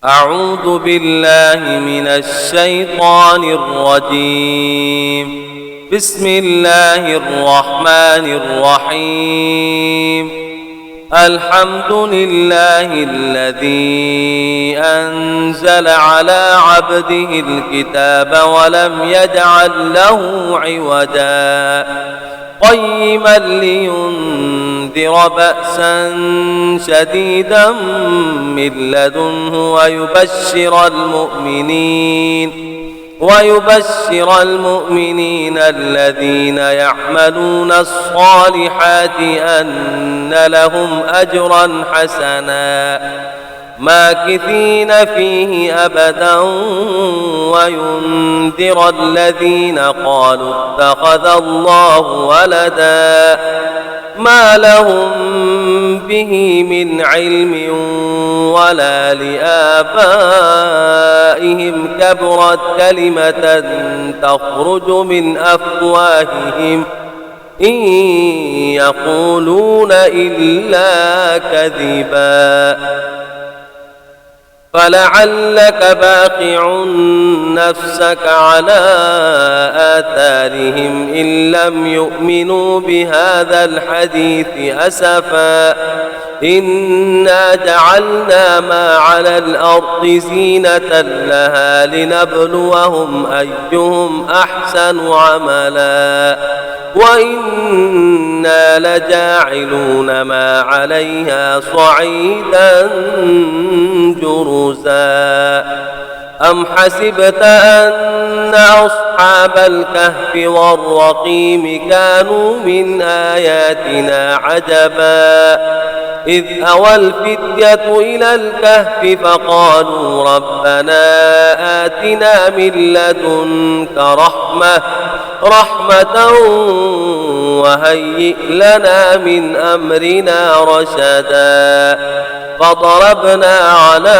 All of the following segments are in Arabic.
أعوذ بالله من الشيطان الرجيم. بسم الله الرحمن الرحيم. الحمد لله الذي أنزل على عبده الكتاب ولم يجعل له عوجا قيما لينذر بأسا شديدا من لدنه ويبشر المؤمنين الذين يعملون الصالحات أن لهم أجرا حسنا ماكثين فيه أبدا وينذر الذين قالوا اتخذ الله ولدا ما لهم به من علم ولا لآبائهم كبرت كلمة تخرج من أفواههم إن يقولون إلا كذبا فلعلك باخع نفسك على آثارهم إن لم يؤمنوا بهذا الحديث أسفا إنا جعلنا ما على الأرض زينة لها لنبلوهم أيهم أحسن عملا وإنا لجاعلون ما عليها صعيدا جرزا أم حسبت أن أصحاب الكهف والرقيم كانوا من آياتنا عجبا إذ أوى الفتية إلى الكهف فقالوا ربنا آتنا من لدنك رحمة وهيئ لنا من أمرنا رشدا فضربنا على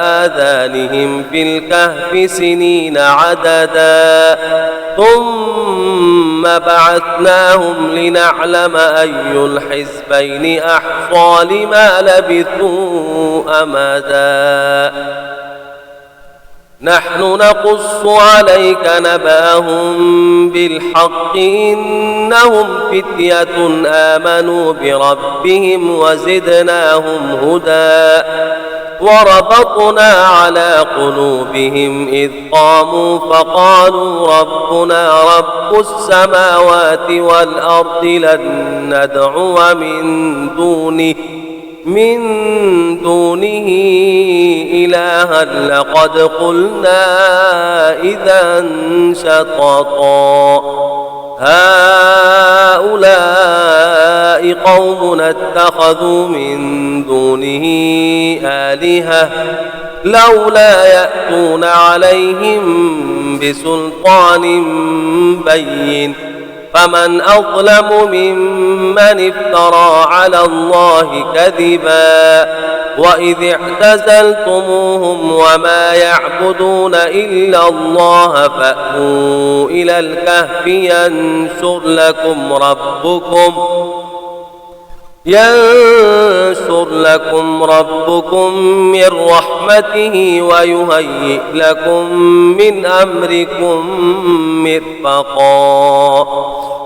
آذانهم في الكهف سنين عددا ثم بعثناهم لنعلم أي الحزبين أحصى لما لبثوا أمدا نحن نقص عليك نبأهم بالحق إنهم فتية آمنوا بربهم وزدناهم هدى وربطنا على قلوبهم إذ قاموا فقالوا ربنا رب السماوات والأرض لن ندعو من دونه إلها لقد قلنا إذا شططا هؤلاء قومنا اتخذوا من دونه آلهة لولا يأتون عليهم بسلطان بين فمن أظلم ممن افترى على الله كذبا وإذ اعتزلتموهم وما يعبدون إلا الله فأتوا إلى الكهف ينشر لكم ربكم من رحمته ويهيئ لكم من أمركم مرفقا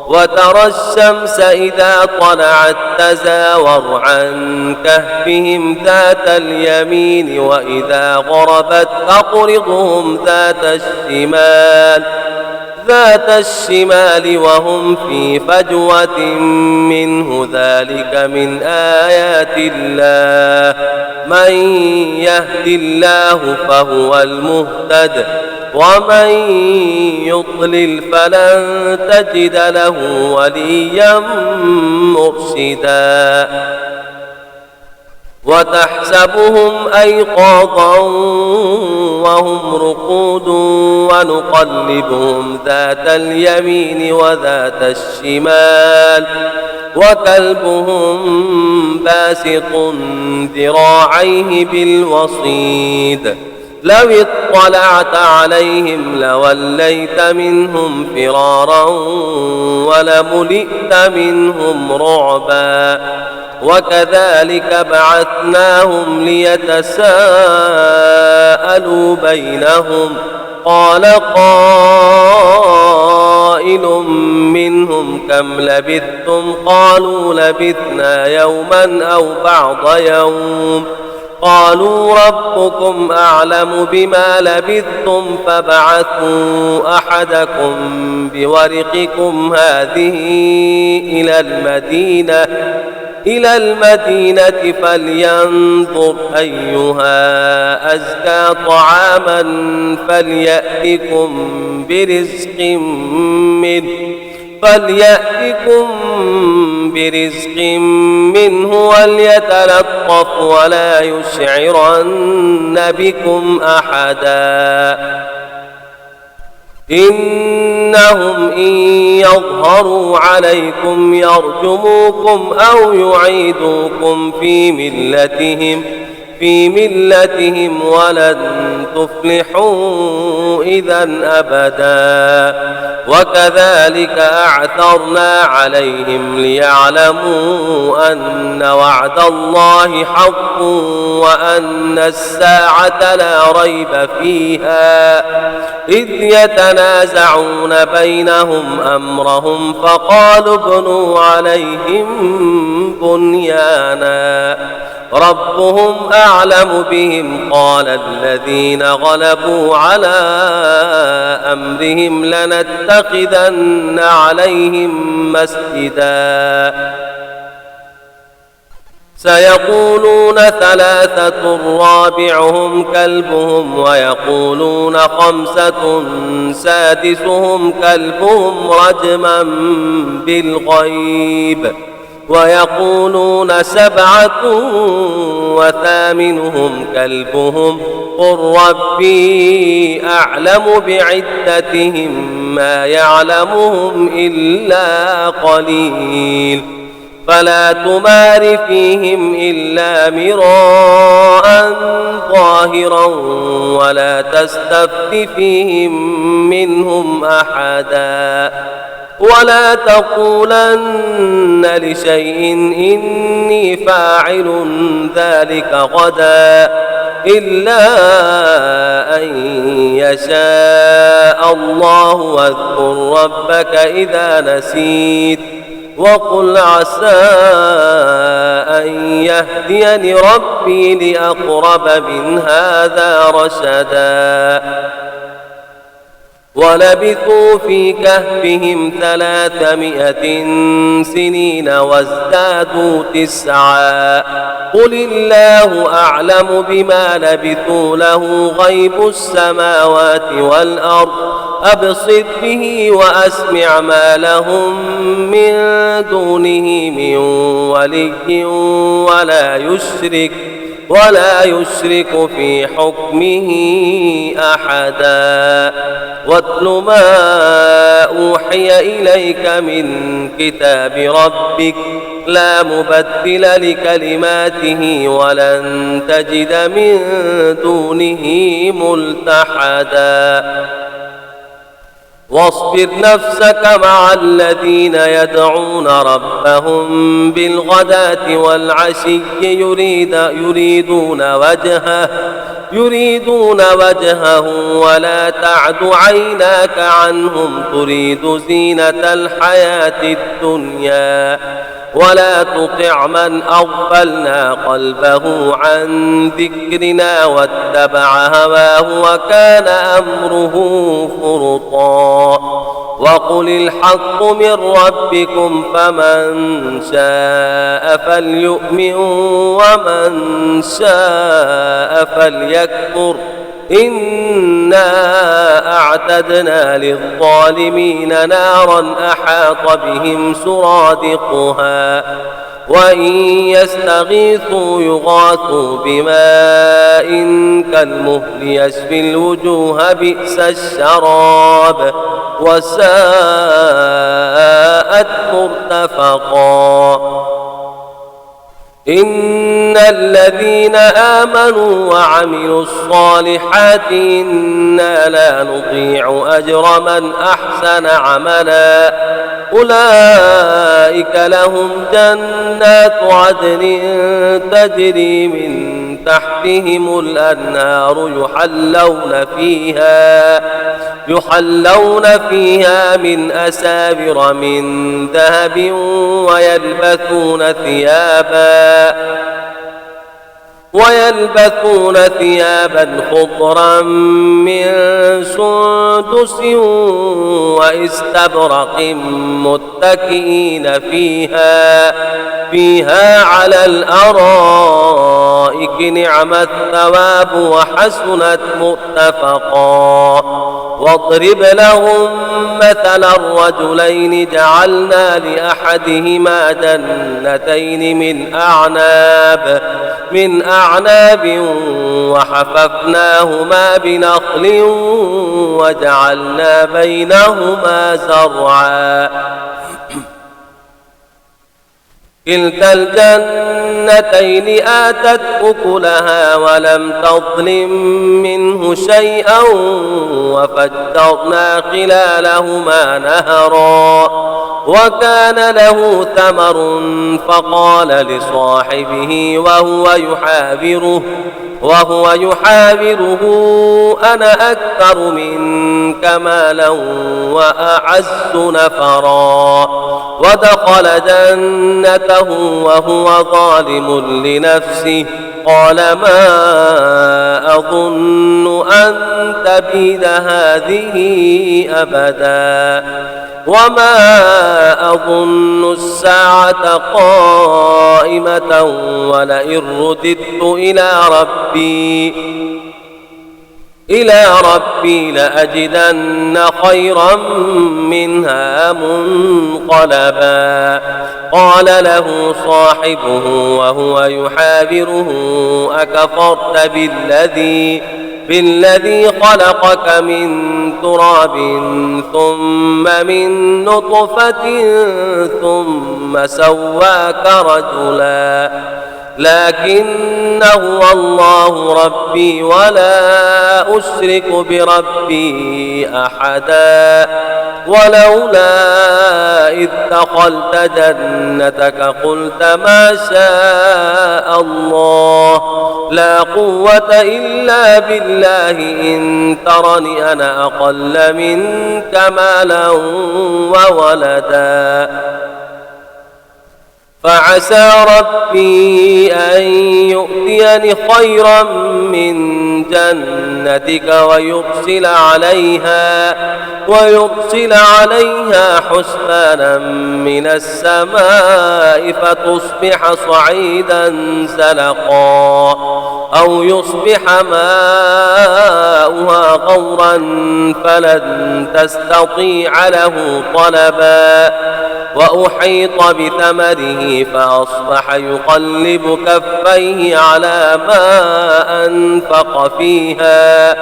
وترى الشمس إذا طلعت تزاور عن كهفهم ذات اليمين وإذا غربت تقرضهم ذات الشمال وهم في فجوة منه ذلك من آيات الله من يهد الله فهو المهتد ومن يضلل فلن تجد له وليا مرشدا وتحسبهم أيقاظا وهم رقود ونقلبهم ذات اليمين وذات الشمال وكلبهم باسط ذراعيه بالوصيد لو اطلعت عليهم لوليت منهم فرارا ولملئت منهم رعبا وكذلك بعثناهم ليتساءلوا بينهم قال قائل منهم كم لبثتم قالوا لبثنا يوما أو بعض يوم قالوا ربكم أعلم بما لبثتم فابعثوا أحدكم بورقكم هذه إلى المدينة فلينظر أيها أزكى طعاما فليأتكم برزق منه وليتلطف ولا يشعرن بكم أحدا إنهم إن يظهروا عليكم يرجموكم أو يعيدوكم في ملتهم ولن تفلحوا إذا أبدا وكذلك أعثرنا عليهم ليعلموا أن وعد الله حق وأن الساعة لا ريب فيها إذ يتنازعون بينهم أمرهم فقالوا ابنوا عليهم بنيانا ربهم أعلم بهم قال الذين غلبوا على أمرهم لنتخذن عليهم مسجدا سيقولون ثلاثة رابعهم كلبهم ويقولون خمسة سادسهم كلبهم رجما بالغيب ويقولون سبعة وثامنهم كلبهم قل ربي أعلم بعدتهم ما يعلمهم إلا قليل فلا تمار فيهم إلا مراء ظاهرا ولا تستفت فيهم منهم أحدا ولا تقولن لشيء إني فاعل ذلك غدا إلا أن يشاء الله واذكر ربك إذا نسيت وقل عسى أن يهديني ربي لأقرب من هذا رشدا ولبثوا في كهفهم 300 سنين وازدادوا 9 قل الله أعلم بما لبثوا له غيب السماوات والأرض أبصر به وأسمع ما لهم من دونه من ولي ولا يشرك في حكمه أحدا واتل ما أوحي إليك من كتاب ربك لا مبدل لكلماته ولن تجد من دونه ملتحدا واصبر نفسك مع الذين يدعون ربهم بالغداة والعشي يريدون وجهه ولا تعد عيناك عنهم تريد زينة الحياة الدنيا ولا تطع من أغفلنا قلبه عن ذكرنا واتبع هواه وكان أمره فرطا وقل الحق من ربكم فمن شاء فليؤمن ومن شاء فليكفر إنا أعتدنا للظالمين نارا أحاط بهم سرادقها وإن يستغيثوا يغاثوا بماء كالمهل يشفي الوجوه بئس الشراب وساءت مرتفقا إن الذين آمنوا وعملوا الصالحات إنا لا نضيع أجر من أحسن عملا أولئك لهم جنات عدن تجري من تحتهم الأنهار يحلون فيها من أساور من ذهب ويلبثون ثيابا خضرا من سندس واستبرق متكئين فيها على الأرائك نعم الثواب وحسنت مرتفقا واضرب لهم مثل الرجلين جعلنا لأحدهما جنتين من أعناب وحففناهما بنخل وجعلنا بينهما زرعا كلتا الجنتين آتت أكلها ولم تظلم منه شيئا وفجرنا خلالهما نهرا وكان له ثمر فقال لصاحبه وهو يحاوره أنا أكثر منك مالا وأعز نفرا ودخل جنته وهو ظالم لنفسه قال ما أظن أن تبيد هذه أبدا وما أظن الساعة قائمة ولئن رددت إلى ربي لأجدن خيرا منها منقلبا قال له صاحبه وهو يحاوره أكفرت بالذي خلقك من تراب ثم من نطفة ثم سواك رجلا لكن هو الله ربي ولا أشرك بربي أحدا ولولا إذ دخلت جنتك قلت ما شاء الله لا قوة إلا بالله إن ترني أنا أقل منك مالا وولدا فعسى ربي أن يؤتيني خيرا من جنتك ويرسل عليها حسبانا من السماء فتصبح صعيدا زلقا أو يصبح ماؤها غورا فلن تستطيع له طلبا وأحيط بثمره فأصبح يقلب كفيه على ما أنفق فيها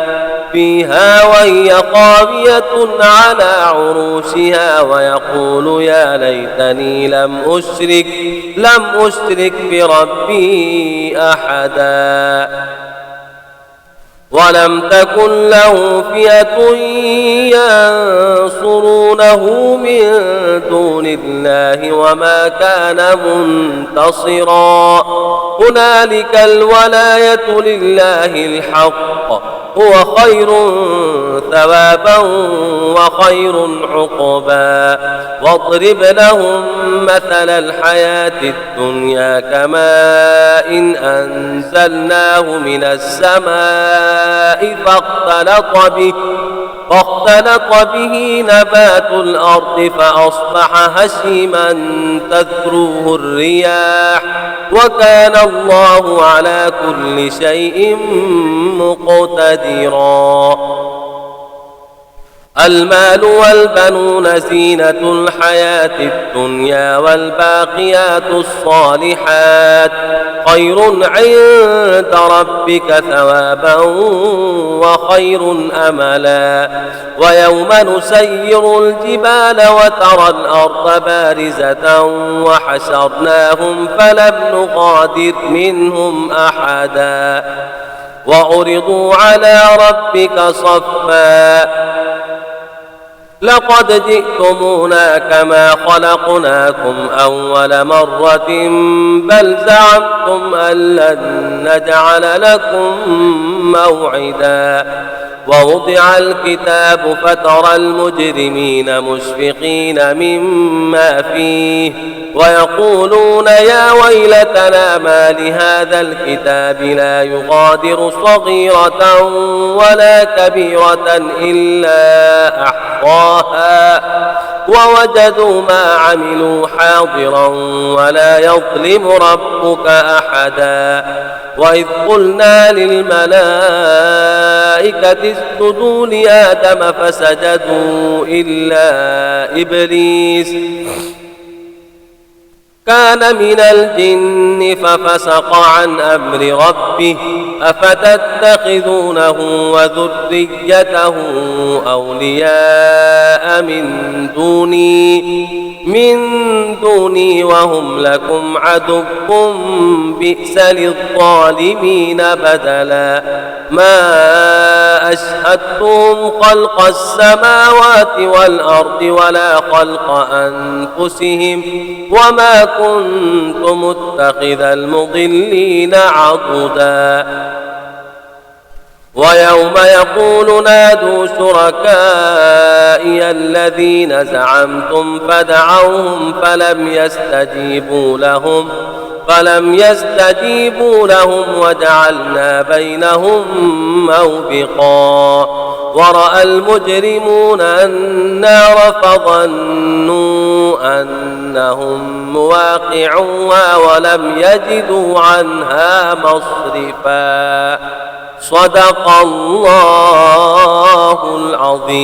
وهي خاوية على عروشها ويقول يا ليتني لم أشرك بربي أحدا ولم تكن له فئة ينصرونه من دون الله وما كان منتصرا هنالك الولاية لله الحق هو خير ثوابا وخير عقبا واضرب لهم مثل الحياة الدنيا كماء إن أنزلناه من السماء فاختلط به نبات الأرض فأصبح هشيما تذروه الرياح وكان الله على كل شيء مقتدرا المال والبنون زينة الحياة الدنيا والباقيات الصالحات خير عند ربك ثوابا وخير أملا ويوم نسير الجبال وترى الأرض بارزة وحشرناهم فلم نغادر منهم أحدا وعرضوا على ربك صفا لقد جئتمونا كما خلقناكم أول مرة بل زعمتم أن لن نجعل لكم موعدا ووضع الكتاب فترى المجرمين مشفقين مما فيه ويقولون يا ويلتنا ما لهذا الكتاب لا يغادر صغيرة ولا كبيرة إلا أحصاها ووجدوا ما عملوا حاضرا ولا يظلم ربك أحدا وإذ قلنا للملائكة اسجدوا لآدم فسجدوا إلا إبليس كان من الجن ففسق عن أمر ربه أفتتخذونه وذريته أولياء من دوني وهم لكم عدو بئس للظالمين بدلا ما أشهدتهم خلق السماوات والأرض ولا خلق أنفسهم وما كنت متخذ المضلين عضدا ويوم يقول نادوا شركائي الذين زعمتم فدعوهم فلم يستجيبوا لهم وجعلنا بينهم موبقا ورأى المجرمون النار فظنوا أنهم مواقعوها ولم يجدوا عنها مصرفا صدق الله العظيم.